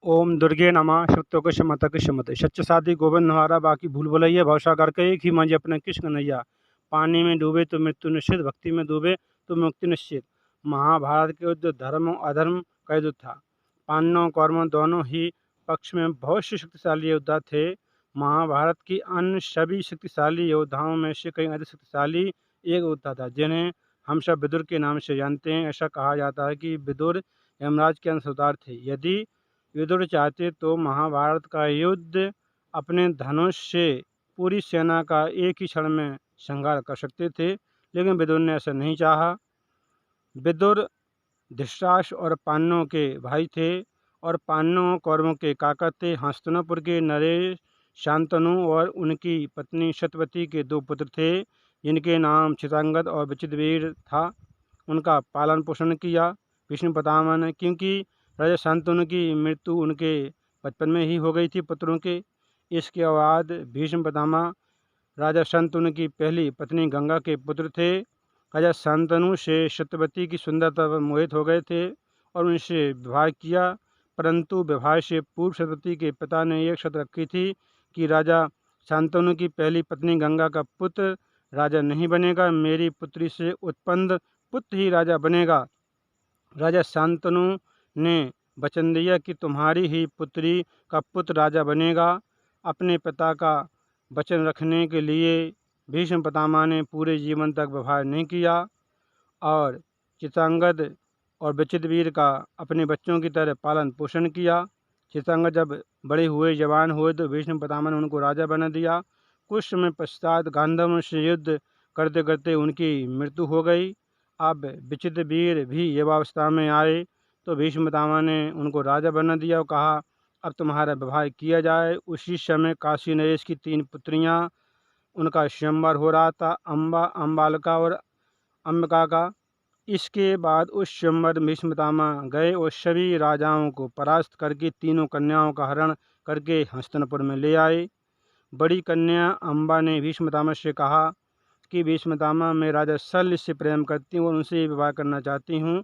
ओम दुर्गे नमः श्रुत्यों शमत शमत सच्च साधी गोविंद हमारा बाकी भूल भुलैया भवसागर के एक ही मंझ अपने कृष्ण नैया। पानी में डूबे तो मृत्यु निश्चित, भक्ति में डूबे तो मुक्ति निश्चित। महाभारत के युद्ध धर्म और अधर्म का युद्ध था। पांडव कौरवों दोनों ही पक्ष में बहुत से शक्तिशाली योद्धा थे। महाभारत की अन्य सभी शक्तिशाली योद्धाओं में से कहीं अधिक शक्तिशाली एक योद्धा था जिन्हें हम सब विदुर के नाम से जानते हैं। ऐसा कहा जाता है कि विदुर यमराज के अंशधार थे। यदि विदुर चाहते तो महाभारत का युद्ध अपने धनुष से पूरी सेना का एक ही क्षण में संहार कर सकते थे, लेकिन विदुर ने ऐसा नहीं चाहा। विदुर धृतराष्ट्र और पांडवों के भाई थे और पांडवों कौरवों के काका थे। हस्तिनापुर के नरेश, शांतनु और उनकी पत्नी सत्यवती के दो पुत्र थे जिनके नाम चित्रांगद और विचित्रवीर था। उनका पालन पोषण किया भीष्म पितामह ने, क्योंकि राजा शांतनु की मृत्यु उनके बचपन में ही हो गई थी पुत्रों के। इसके बाद भीष्म पितामह राजा शांतनु की पहली पत्नी गंगा के पुत्र थे। राजा शांतनु से सत्यवती की सुंदरता पर मोहित हो गए थे और उनसे विवाह किया, परंतु विवाह से पूर्व सत्यवती के पिता ने एक शर्त रखी थी कि राजा शांतनु की पहली पत्नी गंगा का पुत्र राजा नहीं बनेगा, मेरी पुत्री से उत्पन्न पुत्र ही राजा बनेगा। राजा शांतनु ने वचन दिया कि तुम्हारी ही पुत्री का पुत्र राजा बनेगा। अपने पिता का वचन रखने के लिए भीष्म पितामह ने पूरे जीवन तक व्यवहार नहीं किया और चित्रांगद और विचित्रवीर का अपने बच्चों की तरह पालन पोषण किया। चित्रांगद जब बड़े हुए, जवान हुए, तो भीष्म पितामह ने उनको राजा बना दिया। कुछ समय पश्चात गांधर्वों से युद्ध करते करते उनकी मृत्यु हो गई। अब विचित्रवीर भी युवावस्था में आए तो भीष्म पितामह ने उनको राजा बना दिया और कहा, अब तुम्हारा विवाह किया जाए। उसी समय काशी नरेश की 3 पुत्रियां, उनका स्वयंवर हो रहा था, अम्बा, अम्बालिका और अंबिका का। इसके बाद उस स्वयंवर में भीष्म पितामह गए और सभी राजाओं को परास्त करके तीनों कन्याओं का हरण करके हस्तिनापुर में ले आए। बड़ी कन्या अम्बा ने भीष्म पितामह से कहा कि भीष्म पितामह, मैं राजा शल्य से प्रेम करती हूँ और उनसे विवाह करना चाहती हूँ।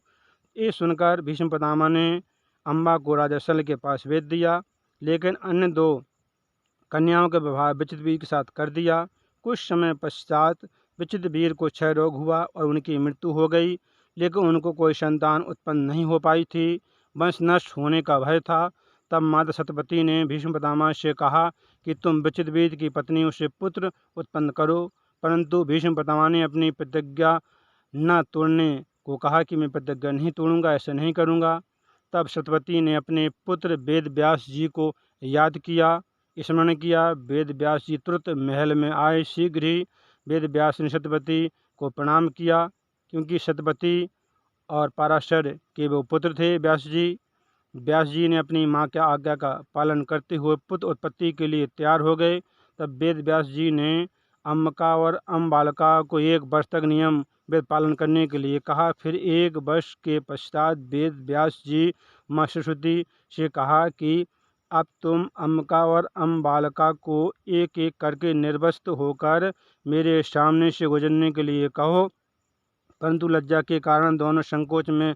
ये सुनकर भीष्म पितामह ने अम्बा को राजा शल्य के पास भेज दिया, लेकिन अन्य 2 कन्याओं का विवाह विचित्रवीर के साथ कर दिया। कुछ समय पश्चात विचित्रवीर को क्षय रोग हुआ और उनकी मृत्यु हो गई, लेकिन उनको कोई संतान उत्पन्न नहीं हो पाई थी। वंश नष्ट होने का भय था। तब माता सत्यवती ने भीष्म पितामह से कहा कि तुम विचित्रवीर की पत्नियों से पुत्र उत्पन्न करो, परंतु भीष्म पितामह ने अपनी प्रतिज्ञा न तोड़ने को कहा कि मैं प्रतिज्ञा नहीं तोड़ूंगा, ऐसा नहीं करूंगा। तब सत्यवती ने अपने पुत्र वेद व्यास जी को याद किया, स्मरण किया। वेद व्यास जी तुरंत महल में आए। शीघ्र ही वेद व्यास ने सत्यवती को प्रणाम किया, क्योंकि सत्यवती और पराशर के वो पुत्र थे व्यास जी। व्यास जी ने अपनी माँ की आज्ञा का पालन करते हुए पुत्र उत्पत्ति के लिए तैयार हो गए। तब वेद व्यास जी ने अम्बिका और अम्बालिका को 1 वर्ष तक नियम वेद पालन करने के लिए कहा। फिर 1 वर्ष के पश्चात वेद व्यास जी माँ सरस्वती से कहा कि अब तुम अम्बिका और अम्बालिका को एक एक करके निर्वस्त्र होकर मेरे सामने से गुजरने के लिए कहो। परंतु लज्जा के कारण दोनों संकोच में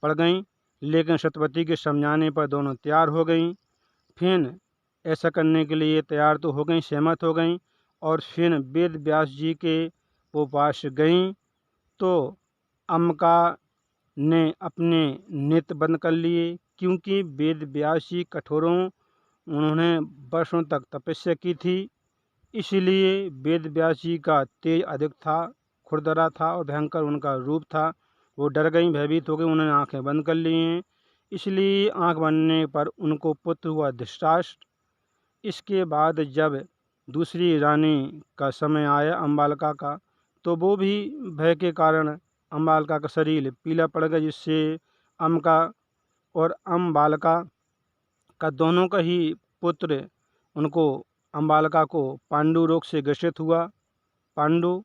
पड़ गईं, लेकिन सत्यवती के समझाने पर दोनों तैयार हो गईं। फिर ऐसा करने के लिए तैयार तो हो गईं, सहमत हो गईं और फिर वेद व्यास जी के वो पास गईं तो अम्बिका ने अपने नेत्र बंद कर लिए, क्योंकि वेद व्यास जी कठोरों, उन्होंने वर्षों तक तपस्या की थी। इसीलिए वेद व्यास जी का तेज अधिक था, खुरदरा था और भयंकर उनका रूप था। वो डर गईं, भयभीत हो गई, उन्होंने आंखें बंद कर ली हैं। इसलिए आंख बनने पर उनको पुत्र हुआ धृतराष्ट्र। इसके बाद जब दूसरी रानी का समय आया अम्बालिका का, तो वो भी भय के कारण अम्बालिका का शरीर पीला पड़ गया, जिससे अम्बिका और अम्बालिका का दोनों का ही पुत्र, उनको अम्बालिका को पांडु रोग से ग्रसित हुआ, पांडु।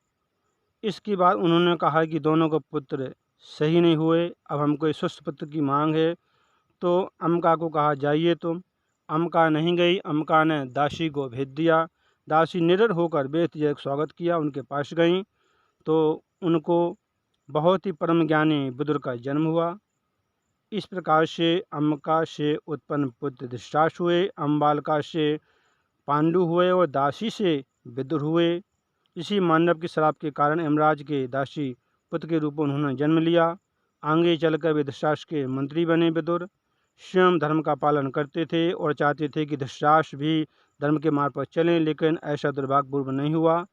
इसके बाद उन्होंने कहा कि दोनों का पुत्र सही नहीं हुए, अब हमको एक स्वस्थ पुत्र की मांग है। तो अम्बिका को कहा, जाइए तुम। अम्बिका नहीं गई। अम्बिका ने दासी को भेज दिया। दासी निडर होकर बेहद स्वागत किया, उनके पास गईं तो उनको बहुत ही परम ज्ञानी विदुर का जन्म हुआ। इस प्रकार से अम्बिका से उत्पन्न पुत्र धृतराष्ट्र हुए, अम्बालिका से पांडु हुए और दासी से विदुर हुए। इसी मांडव के श्राप के कारण यमराज के दासी पुत्र के रूप में उन्होंने जन्म लिया। आगे चलकर वे धृतराष्ट्र के मंत्री बने। विदुर स्वयं धर्म का पालन करते थे और चाहते थे कि धृतराष्ट्र भी धर्म के मार्ग पर चलें, लेकिन ऐसा दुर्भाग्यपूर्ण नहीं हुआ।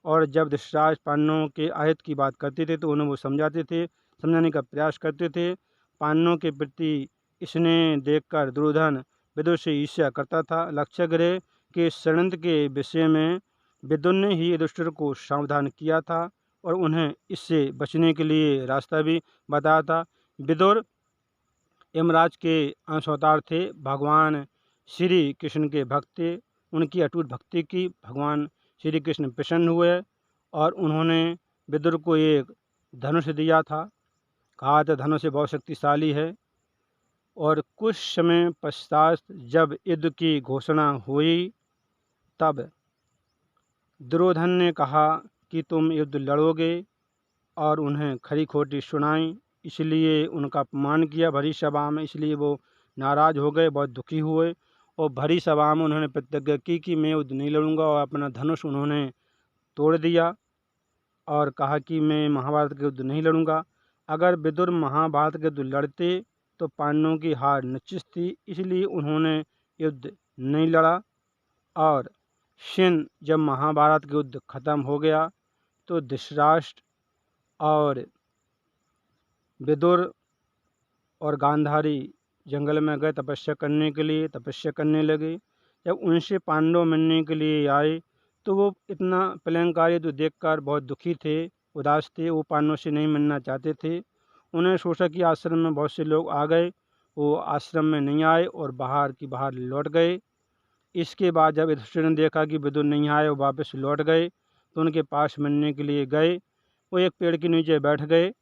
और जब धृतराष्ट्र पांडवों के आहित की बात करते थे तो उन्हें वो समझाने का प्रयास करते थे। पांडवों के प्रति स्नेह देखकर दुर्योधन विदुर से ईर्ष्या करता था। लक्ष्य गृह के षड्यंत्र के विषय में विदुर ने ही युधिष्ठिर को सावधान किया था और उन्हें इससे बचने के लिए रास्ता भी बताया था। विदुर यमराज के अंश अवतार थे, भगवान श्री कृष्ण के भक्त थे। उनकी अटूट भक्ति की भगवान श्री कृष्ण प्रसन्न हुए और उन्होंने विदुर को एक धनुष दिया था। कहा था धनुष बहुत शक्तिशाली है। और कुछ समय पश्चात जब युद्ध की घोषणा हुई तब दुर्योधन ने कहा कि तुम युद्ध लड़ोगे और उन्हें खरी खोटी सुनाई, इसलिए उनका अपमान किया भरी सभा में। इसलिए वो नाराज़ हो गए, बहुत दुखी हुए और भरी सभा में उन्होंने प्रतिज्ञा की कि मैं युद्ध नहीं लड़ूंगा और अपना धनुष उन्होंने तोड़ दिया और कहा कि मैं महाभारत के युद्ध नहीं लड़ूंगा। अगर विदुर महाभारत के युद्ध लड़ते तो पांडवों की हार निश्चित थी, इसलिए उन्होंने युद्ध नहीं लड़ा। और जब महाभारत का युद्ध खत्म हो गया तो धृतराष्ट्र और विदुर और गांधारी जंगल में गए तपस्या करने के लिए, तपस्या करने लगे। जब उनसे पांडव मिलने के लिए आए तो वो इतना प्रलयंकारी तो देखकर बहुत दुखी थे, उदास थे। वो पांडवों से नहीं मिलना चाहते थे। उन्हें सोचा कि आश्रम में बहुत से लोग आ गए, वो आश्रम में नहीं आए और बाहर लौट गए। इसके बाद जब युधिष्ठिर ने देखा कि विदुर नहीं आए और वापस लौट गए तो उनके पास मिलने के लिए गए। वो एक पेड़ के नीचे बैठ गए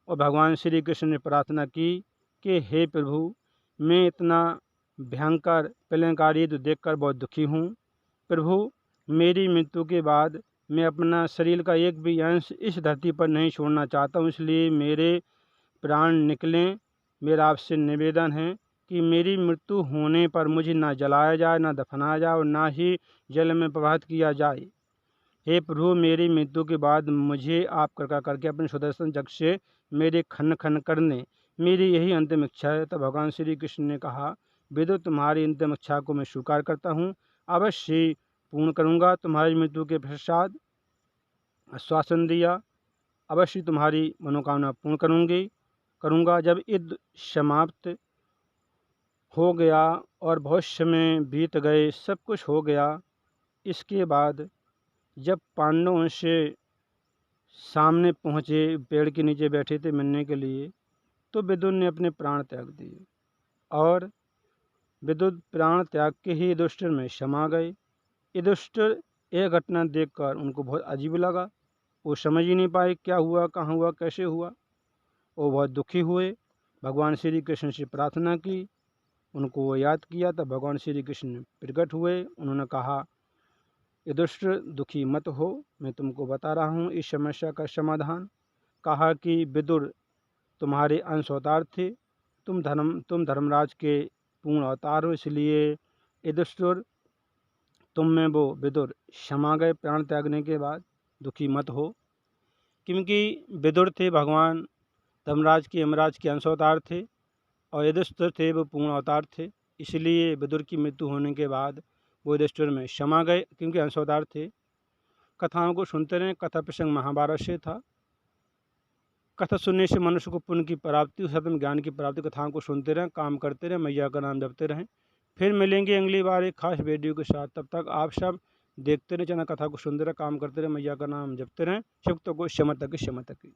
और भगवान श्री कृष्ण ने प्रार्थना की कि हे प्रभु, मैं इतना भयंकर प्रलयंकारी युद्ध देखकर बहुत दुखी हूँ। प्रभु, मेरी मृत्यु के बाद मैं अपना शरीर का एक भी अंश इस धरती पर नहीं छोड़ना चाहता हूँ, इसलिए मेरे प्राण निकलें। मेरा आपसे निवेदन है कि मेरी मृत्यु होने पर मुझे ना जलाया जाए, ना दफनाया जाए और ना ही जल में प्रवाहित किया जाए। हे प्रभु, मेरी मृत्यु के बाद मुझे आप कृपा करके अपने सुदर्शन चक्र से मेरे खंड खंड करने, मेरी यही अंतिम इच्छा है। तब भगवान श्री कृष्ण ने कहा, विदुर, तुम्हारी अंतिम इच्छा को मैं स्वीकार करता हूँ, अवश्य पूर्ण करूँगा। तुम्हारी मृत्यु के पश्चात आश्वासन दिया, अवश्य तुम्हारी मनोकामना पूर्ण करूँगा। जब युद्ध समाप्त हो गया और बहुत समय बीत गए, सब कुछ हो गया। इसके बाद जब पांडव उनसे सामने पहुँचे, पेड़ के नीचे बैठे थे मिलने के लिए, तो विदुर ने अपने प्राण त्याग दिए और विदुर प्राण त्याग के ही युधिष्ठिर में समा गए। युधिष्ठिर यह घटना देखकर उनको बहुत अजीब लगा। वो समझ ही नहीं पाए क्या हुआ, कहाँ हुआ, कैसे हुआ। वो बहुत दुखी हुए, भगवान श्री कृष्ण से प्रार्थना की, उनको वो याद किया। तब भगवान श्री कृष्ण प्रकट हुए। उन्होंने कहा, युधिष्ठिर, दुखी मत हो, मैं तुमको बता रहा हूँ इस समस्या का समाधान। कहा कि विदुर तुम्हारे अंश अवतार थे, तुम धर्मराज के पूर्ण अवतार हो, इसलिए युधिष्ठिर तुम में वो विदुर समा गए प्राण त्यागने के बाद। दुखी मत हो, क्योंकि विदुर थे भगवान धर्मराज के, यमराज के अंश अवतार थे और युधिष्ठिर थे वो पूर्ण अवतार थे। इसलिए विदुर की मृत्यु होने के बाद वो युधिष्ठिर में समा गए, क्योंकि अंश अवतार थे। कथाओं को सुनते रहें। कथा प्रसंग महाभारत से था। कथा सुनने से मनुष्य को पुण्य की प्राप्ति, सत्य ज्ञान की प्राप्ति। कथाओं को सुनते रहें, काम करते रहें, मैया का नाम जपते रहें। फिर मिलेंगे अगली बार एक खास वीडियो के साथ। तब तक आप सब देखते रहें, चैनल कथा को सुनते रहें, काम करते रहें, मैया का नाम जपते रहें। शिव तो को शमत की।